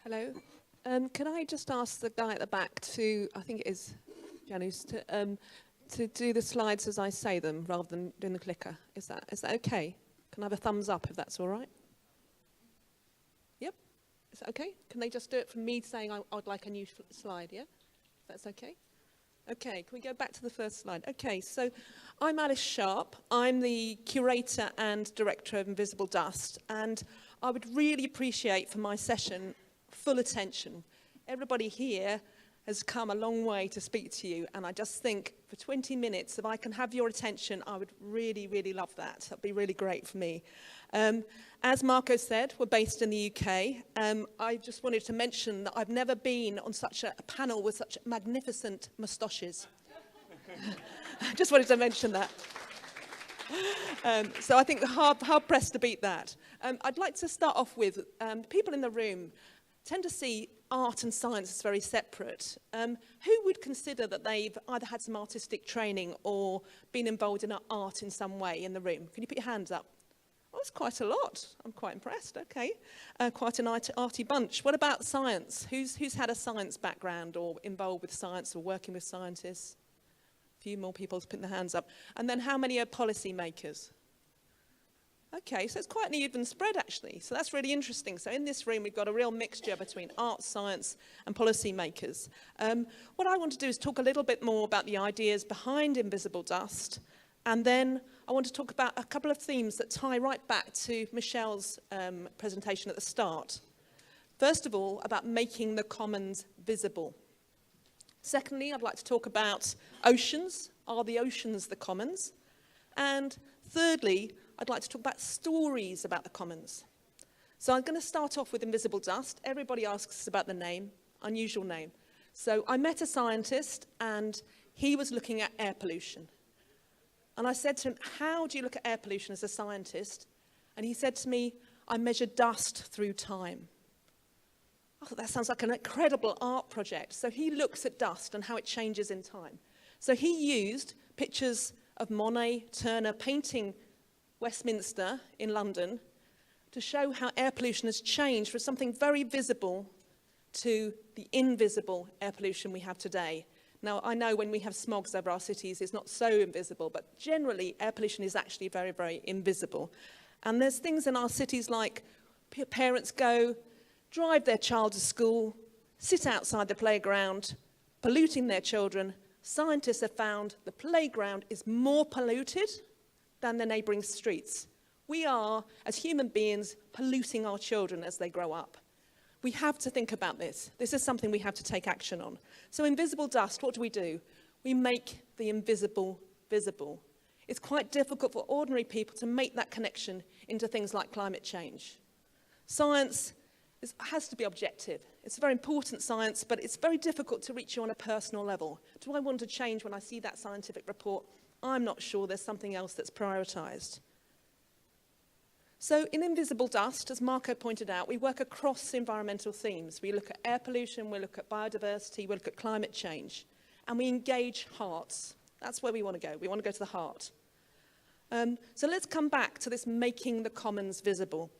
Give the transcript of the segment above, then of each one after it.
Hello. Can I just ask the guy at the back to, I think it is Janus, to do the slides as I say them rather than doing the clicker? Is that okay? Can I have a thumbs up if that's all right? Yep. Is that okay? Can they just do it from me saying I'd like a new slide, yeah? That's okay? Okay, can we go back to the first slide? Okay, so I'm Alice Sharp. I'm the curator and director of Invisible Dust, and I would really appreciate for my session full attention. Everybody here has come a long way to speak to you, and I just think for 20 minutes, if I can have your attention, I would really, really love that. That'd be really great for me. As Marco said, we're based in the UK. I just wanted to mention that I've never been on such a panel with such magnificent moustaches. I just wanted to mention that. So I think hard pressed to beat that. I'd like to start off with people in the room tend to see art and science as very separate. Who would consider that they've either had some artistic training or been involved in art in some way in the room? Can you put your hands up? Well, that's quite a lot. I'm quite impressed. Okay, quite an arty bunch. What about science? Who's had a science background or involved with science or working with scientists? A few more people to put their hands up. And then how many are policy makers? Okay, so it's quite an even spread, actually. So that's really interesting. So in this room, we've got a real mixture between art, science, and policy makers. What I want to do is talk a little bit more about the ideas behind Invisible Dust, and then I want to talk about a couple of themes that tie right back to Michel's presentation at the start. First of all, about making the commons visible. Secondly, I'd like to talk about oceans. Are the oceans the commons? And thirdly, I'd like to talk about stories about the commons. So I'm going to start off with Invisible Dust. Everybody asks us about the name, unusual name. So I met a scientist, and he was looking at air pollution. And I said to him, how do you look at air pollution as a scientist? And he said to me, I measure dust through time. I thought that sounds like an incredible art project. So he looks at dust and how it changes in time. So he used pictures of Monet, Turner painting Westminster in London to show how air pollution has changed from something very visible to the invisible air pollution we have today. Now, I know when we have smogs over our cities, it's not so invisible, but generally air pollution is actually very, very invisible. And there's things in our cities like parents go, drive their child to school, sit outside the playground, polluting their children. Scientists have found the playground is more polluted than the neighbouring streets. We are, as human beings, polluting our children as they grow up. We have to think about this. This is something we have to take action on. So Invisible Dust, what do? We make the invisible visible. It's quite difficult for ordinary people to make that connection into things like climate change. Science has to be objective. It's a very important science, but it's very difficult to reach you on a personal level. Do I want to change when I see that scientific report? I'm not sure. There's something else that's prioritised. So in Invisible Dust, as Marco pointed out, we work across environmental themes. We look at air pollution, we look at biodiversity, we look at climate change, and we engage hearts. That's where we want to go. We want to go to the heart. So let's come back to this making the commons visible.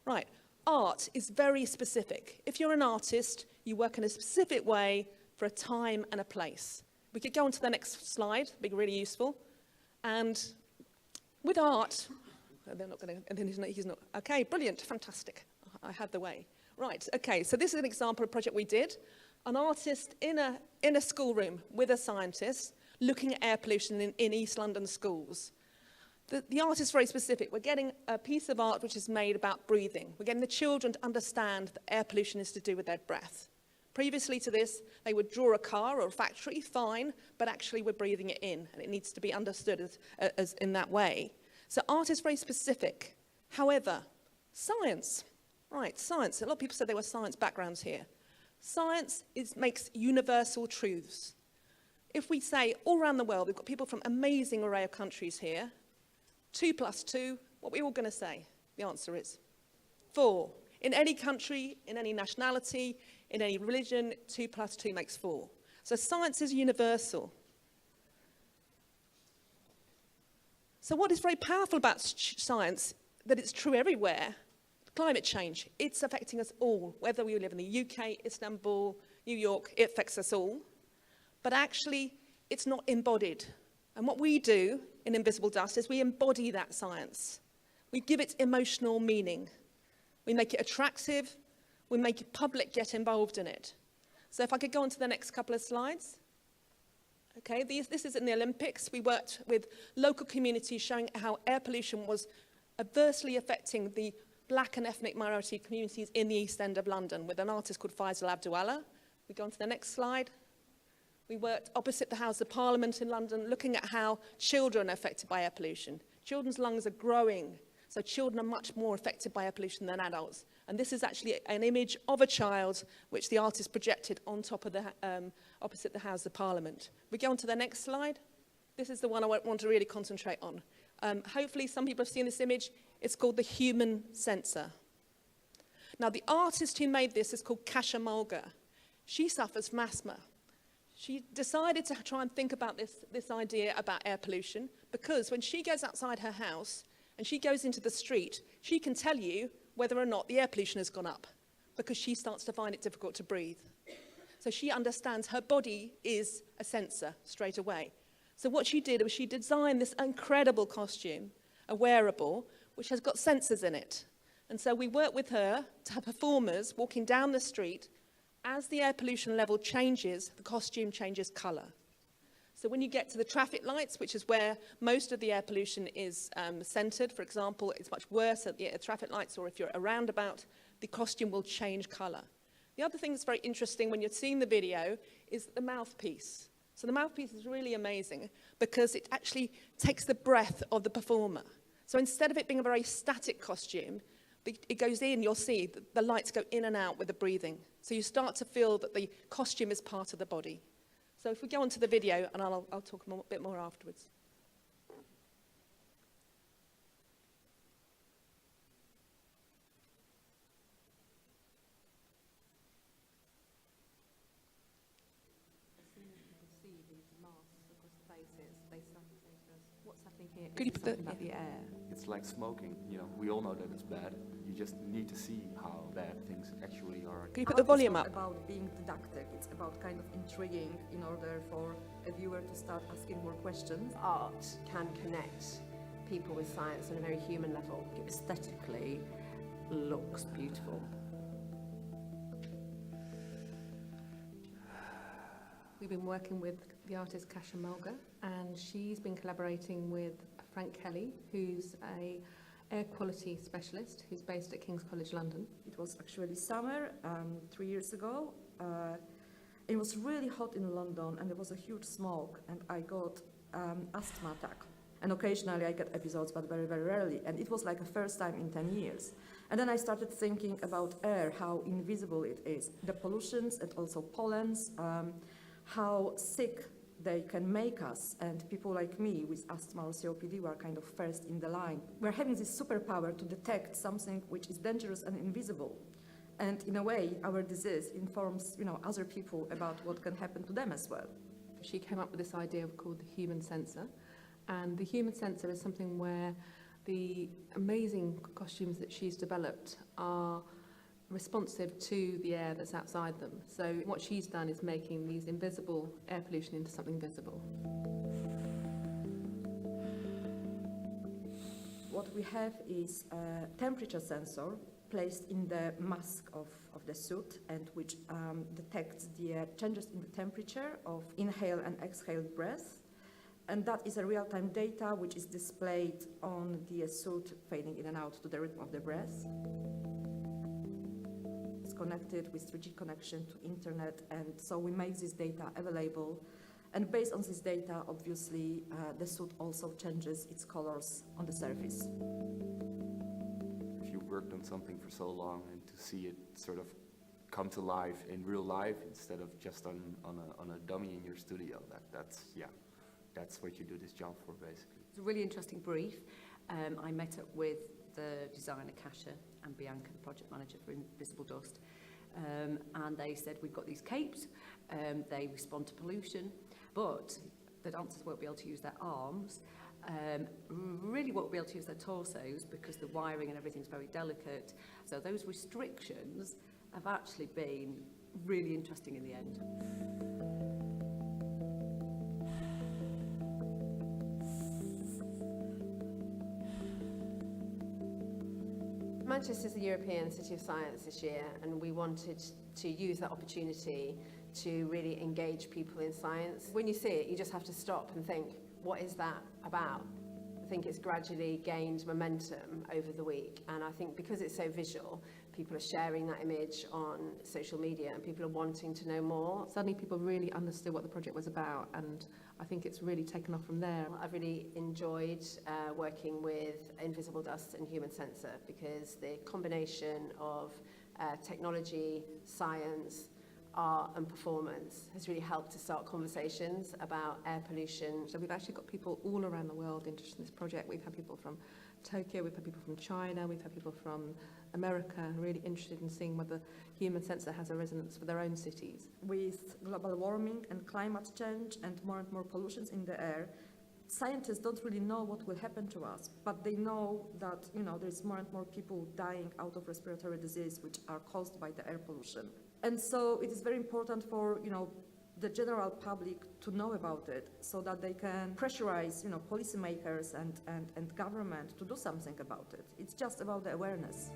Right, art is very specific. If you're an artist, you work in a specific way for a time and a place. We could go on to the next slide, it'd be really useful. And with art, they're not going to, and then he's not, okay, brilliant, fantastic. I had the way. Right, okay, so this is an example of a project we did. An artist in a schoolroom with a scientist looking at air pollution in East London schools. The art is very specific. We're getting a piece of art which is made about breathing. We're getting the children to understand that air pollution is to do with their breath. Previously to this, they would draw a car or a factory, fine, but actually we're breathing it in, and it needs to be understood as in that way. So art is very specific. However, science, right, science. A lot of people said there were science backgrounds here. Science makes universal truths. If we say all around the world, we've got people from amazing array of countries here, 2 + 2, what are we all going to say? The answer is 4. In any country, in any nationality, in any religion, 2 + 2 makes 4. So science is universal. So what is very powerful about science, that it's true everywhere, Climate change, it's affecting us all, whether we live in the UK, Istanbul, New York, it affects us all. But actually, it's not embodied. And what we do in Invisible Dust is we embody that science. We give it emotional meaning. We make it attractive. We make it public, get involved in it. So if I could go on to the next couple of slides. Okay, this is in the Olympics. We worked with local communities showing how air pollution was adversely affecting the black and ethnic minority communities in the East End of London with an artist called Faisal Abdullah. We go on to the next slide. We worked opposite the House of Parliament in London, looking at how children are affected by air pollution. Children's lungs are growing, so children are much more affected by air pollution than adults. And this is actually an image of a child which the artist projected on top of the, opposite the House of Parliament. We go on to the next slide. This is the one I want to really concentrate on. Hopefully some people have seen this image. It's called the human sensor. Now the artist who made this is called Kasia Mulga. She suffers from asthma. She decided to try and think about this idea about air pollution because when she goes outside her house and she goes into the street, she can tell you whether or not the air pollution has gone up because she starts to find it difficult to breathe. So she understands her body is a sensor straight away. So what she did was she designed this incredible costume, a wearable, which has got sensors in it. And so we worked with her to have performers walking down the street. As the air pollution level changes, the costume changes colour. So when you get to the traffic lights, which is where most of the air pollution is centred, for example, it's much worse at the traffic lights, or if you're at a roundabout, the costume will change colour. The other thing that's very interesting when you're seeing the video is the mouthpiece. So the mouthpiece is really amazing because it actually takes the breath of the performer. So instead of it being a very static costume, it goes in, you'll see, the lights go in and out with the breathing. So you start to feel that the costume is part of the body. So if we go on to the video, and I'll talk a bit more afterwards. Could you put that about the air? It's like smoking, you know, we all know that it's bad. You just need to see how bad things actually are. Can you put the volume up? It's not about being didactic, it's about kind of intriguing in order for a viewer to start asking more questions. Art can connect people with science on a very human level. It aesthetically looks beautiful. We've been working with the artist Kasia Mulga, and she's been collaborating with Frank Kelly, who's a air quality specialist who's based at King's College London. It was actually summer, 3 years ago. It was really hot in London and there was a huge smoke and I got asthma attack. And occasionally I get episodes, but very, very rarely. And it was like a first time in 10 years. And then I started thinking about air, how invisible it is. The pollutions and also pollens, how sick they can make us, and people like me with asthma or COPD were kind of first in the line. We're having this superpower to detect something which is dangerous and invisible. And in a way, our disease informs, other people about what can happen to them as well. She came up with this idea called the human sensor, and the human sensor is something where the amazing costumes that she's developed are responsive to the air that's outside them. So what she's done is making these invisible air pollution into something visible. What we have is a temperature sensor placed in the mask of the suit and which detects the changes in the temperature of inhaled and exhaled breath. And that is a real-time data which is displayed on the suit fading in and out to the rhythm of the breath. Connected with 3G connection to internet, and so we make this data available, and based on this data obviously the suit also changes its colors on the surface. If you worked on something for so long and to see it sort of come to life in real life instead of just on a dummy in your studio, that's what you do this job for basically. It's a really interesting brief. I met up with the designer Kasia and Bianca, the project manager for Invisible Dust, and they said, we've got these capes, they respond to pollution, but the dancers won't be able to use their arms, really won't be able to use their torsos because the wiring and everything's very delicate. So those restrictions have actually been really interesting in the end. Manchester is the European City of Science this year, and we wanted to use that opportunity to really engage people in science. When you see it, you just have to stop and think, what is that about? I think it's gradually gained momentum over the week, and I think because it's so visual, people are sharing that image on social media and people are wanting to know more. Suddenly people really understood what the project was about, and I think it's really taken off from there. I've really enjoyed working with Invisible Dust and Human Sensor because the combination of technology, science, art and performance has really helped to start conversations about air pollution. So we've actually got people all around the world interested in this project. We've had people from Tokyo, we've had people from China, we've had people from America really interested in seeing whether human sensor has a resonance for their own cities. With global warming and climate change and more pollutions in the air, scientists don't really know what will happen to us, but they know that, there's more and more people dying out of respiratory disease which are caused by the air pollution. And so it is very important for, the general public to know about it so that they can pressurize, policymakers and government to do something about it. It's just about the awareness.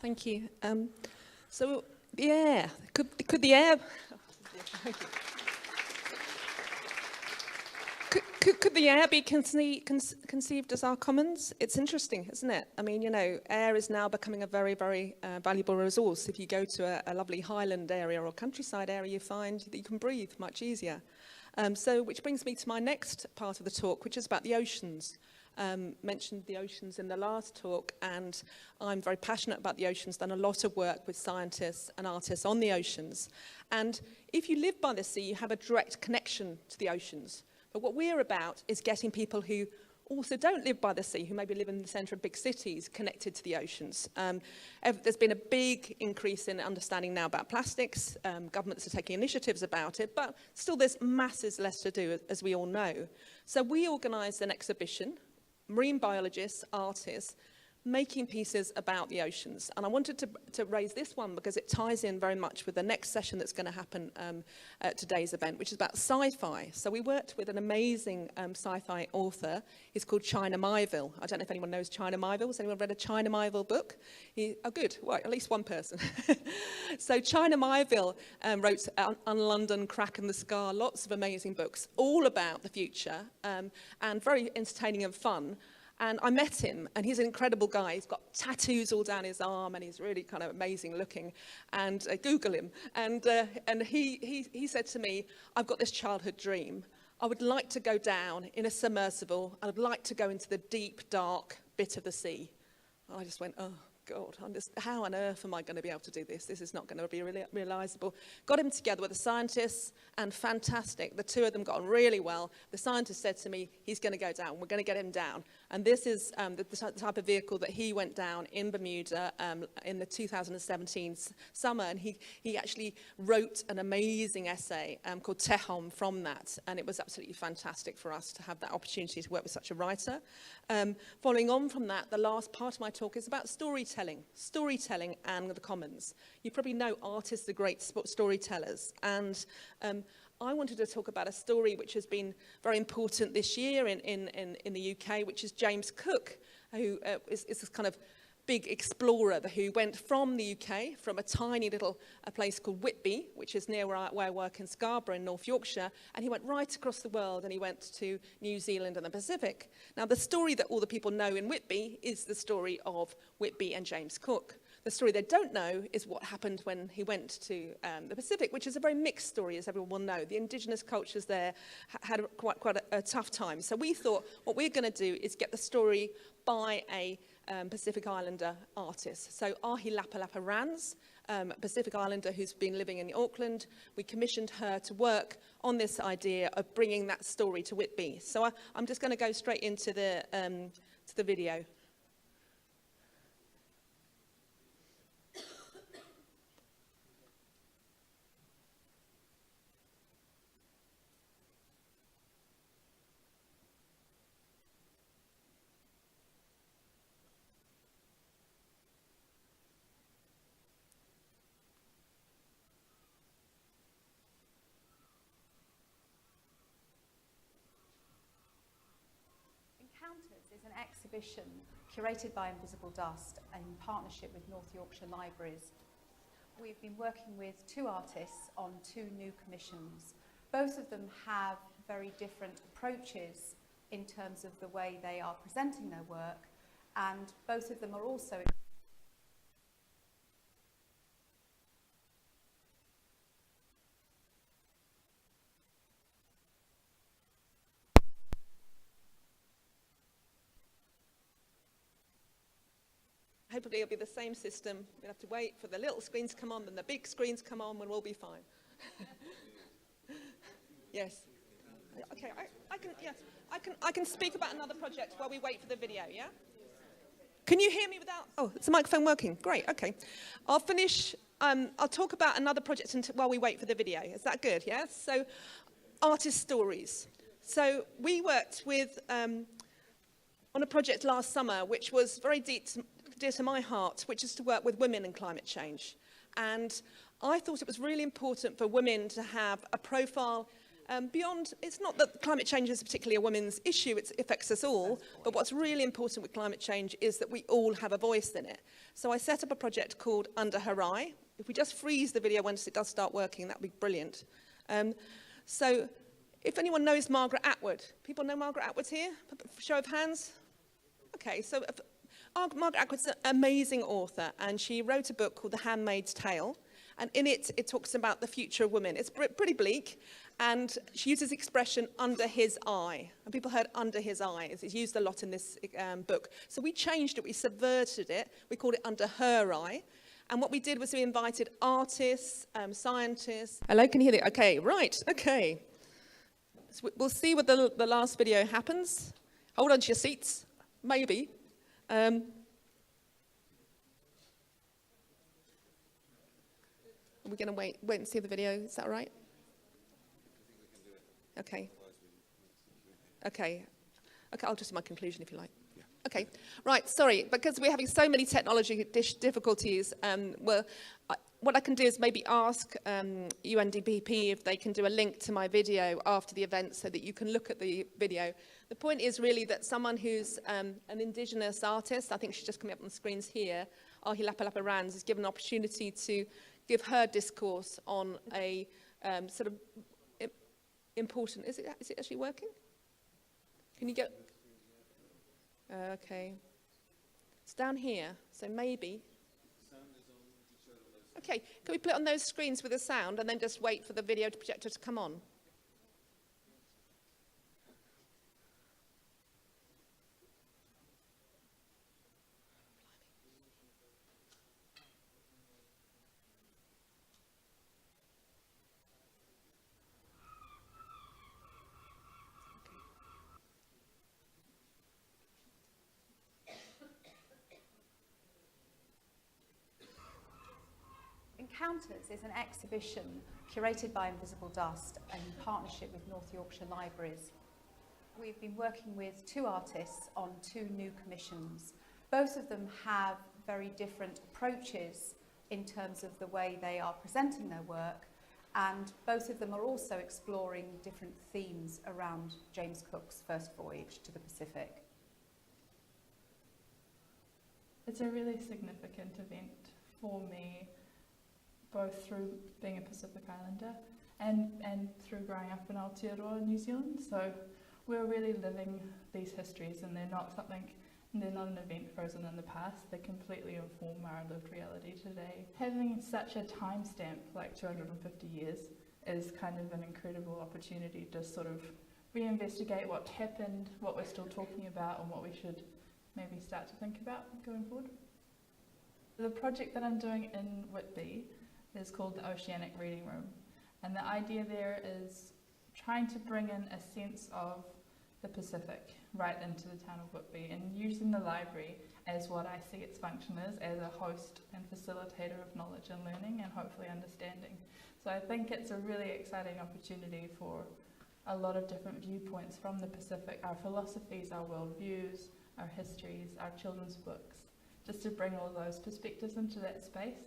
Thank you. So the air, could the air... Could the air be conceived as our commons? It's interesting, isn't it? I mean, air is now becoming a very, very valuable resource. If you go to a lovely highland area or countryside area, you find that you can breathe much easier. Which brings me to my next part of the talk, which is about the oceans. Mentioned the oceans in the last talk, and I'm very passionate about the oceans, done a lot of work with scientists and artists on the oceans. And if you live by the sea, you have a direct connection to the oceans. But what we're about is getting people who also don't live by the sea, who maybe live in the centre of big cities, connected to the oceans. There's been a big increase in understanding now about plastics. Governments are taking initiatives about it, but still there's masses less to do, as we all know. So we organised an exhibition, marine biologists, artists, making pieces about the oceans. And I wanted to raise this one because it ties in very much with the next session that's going to happen at today's event, which is about sci-fi. So we worked with an amazing sci-fi author. He's called China Miéville. I don't know if anyone knows China Miéville. Has anyone read a China Miéville book? Oh, good. Well, at least one person. So China Miéville wrote On London, Crack and the Scar, lots of amazing books, all about the future, and very entertaining and fun. And I met him, and he's an incredible guy. He's got tattoos all down his arm, and he's really kind of amazing looking. And Google him. And he said to me, I've got this childhood dream. I would like to go down in a submersible. I would like to go into the deep, dark bit of the sea. And I just went, oh, God, how on earth am I going to be able to do this? This is not going to be realisable. Got him together with the scientists, and fantastic. The two of them got on really well. The scientist said to me, he's going to go down. We're going to get him down. And this is the type of vehicle that he went down in Bermuda in the 2017 summer. And he actually wrote an amazing essay called Tehom from that. And it was absolutely fantastic for us to have that opportunity to work with such a writer. Following on from that, the last part of my talk is about storytelling and the commons. You probably know artists are great storytellers, and I wanted to talk about a story which has been very important this year in the UK, which is James Cook, who is this kind of big explorer who went from the UK, from a tiny little place called Whitby, which is near where I work in Scarborough in North Yorkshire, and he went right across the world, and he went to New Zealand and the Pacific. Now, the story that all the people know in Whitby is the story of Whitby and James Cook. The story they don't know is what happened when he went to the Pacific, which is a very mixed story, as everyone will know. The indigenous cultures there had quite a tough time. So we thought what we're going to do is get the story by a Pacific Islander artist. So Ahi Lapa Lapa Rans, Pacific Islander who's been living in Auckland, we commissioned her to work on this idea of bringing that story to Whitby. So I'm just going to go straight into the video. exhibition curated by Invisible Dust in partnership with North Yorkshire Libraries. We've been working with 2 artists on 2 new commissions. Both of them have very different approaches in terms of the way they are presenting their work, and both of them are also Hopefully it'll be the same system. We'll have to wait for the little screens to come on, then the big screens come on, and we'll be fine. Yes. Okay, I can speak about another project while we wait for the video, yeah? Can you hear me without, oh, is the microphone working? Great, okay. I'll finish, I'll talk about another project while we wait for the video. Is that good, yes? So, artist stories. So, we worked with, on a project last summer, which was very dear to my heart, which is to work with women in climate change. And I thought it was really important for women to have a profile beyond, it's not that climate change is particularly a women's issue, it affects us all, but what's really important with climate change is that we all have a voice in it. So I set up a project called Under Her Eye. If we just freeze the video once it does start working, that'd be brilliant. So if anyone knows Margaret Atwood, people know Margaret Atwood here? Show of hands? Okay, so Margaret Atwood's an amazing author, and she wrote a book called The Handmaid's Tale, and in it, it talks about the future of women. It's pretty bleak, and she uses the expression under his eye, and people heard under his eye. It's used a lot in this book. So we changed it, we subverted it, we called it Under Her Eye, and what we did was we invited artists, scientists. Hello, can you hear it? Okay, right, okay. So we'll see what the last video happens. Hold on to your seats, maybe. Are we going to wait and see the video? Is that all right? Okay. Okay. Okay, I'll just do my conclusion if you like. Yeah. Okay. Right, sorry, because we're having so many technology difficulties, what I can do is maybe ask UNDP if they can do a link to my video after the event so that you can look at the video. The point is really that someone who's an Indigenous artist, I think she's just coming up on the screens here, Ahilapalapa Rands, is given an opportunity to give her discourse on a sort of important, is it actually working? Can you get, okay. It's down here, so maybe. Okay, can we put it on those screens with the sound and then just wait for the video projector to come on? Encounters is an exhibition curated by Invisible Dust in partnership with North Yorkshire Libraries. We've been working with 2 artists on 2 new commissions. Both of them have very different approaches in terms of the way they are presenting their work, and both of them are also exploring different themes around James Cook's first voyage to the Pacific. It's a really significant event for me, both through being a Pacific Islander and through growing up in Aotearoa, New Zealand. So we're really living these histories, and they're not an event frozen in the past. They completely inform our lived reality today. Having such a timestamp, like 250 years, is kind of an incredible opportunity to sort of reinvestigate what happened, what we're still talking about, and what we should maybe start to think about going forward. The project that I'm doing in Whitby is called the Oceanic Reading Room, and the idea there is trying to bring in a sense of the Pacific right into the town of Whitby, and using the library as what I see its function as a host and facilitator of knowledge and learning and hopefully understanding. So I think it's a really exciting opportunity for a lot of different viewpoints from the Pacific, our philosophies, our worldviews, our histories, our children's books, just to bring all those perspectives into that space.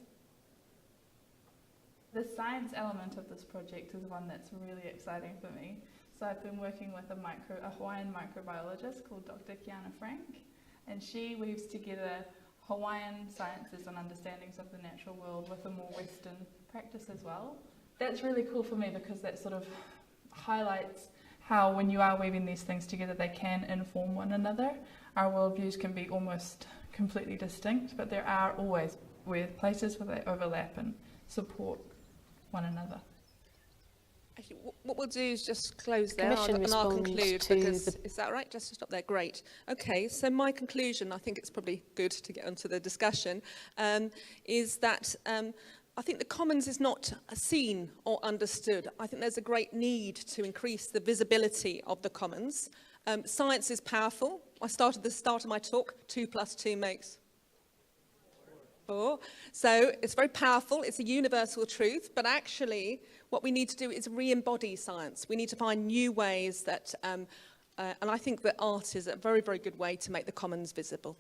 The science element of this project is one that's really exciting for me. So I've been working with a Hawaiian microbiologist called Dr. Kiana Frank, and she weaves together Hawaiian sciences and understandings of the natural world with a more Western practice as well. That's really cool for me because that sort of highlights how when you are weaving these things together they can inform one another. Our worldviews can be almost completely distinct, but there are always places where they overlap and support one another. Actually, what we'll do is just close there Commission and I'll responds conclude to because, the- is that right? Just to stop there, great. Okay, so my conclusion, I think it's probably good to get onto the discussion, is that I think the commons is not seen or understood. I think there's a great need to increase the visibility of the commons. Science is powerful. I started the start of my talk, 2 + 2 makes 4. So it's very powerful. It's a universal truth. But actually, what we need to do is re-embody science. We need to find new ways that, and I think that art is a very, very good way to make the commons visible.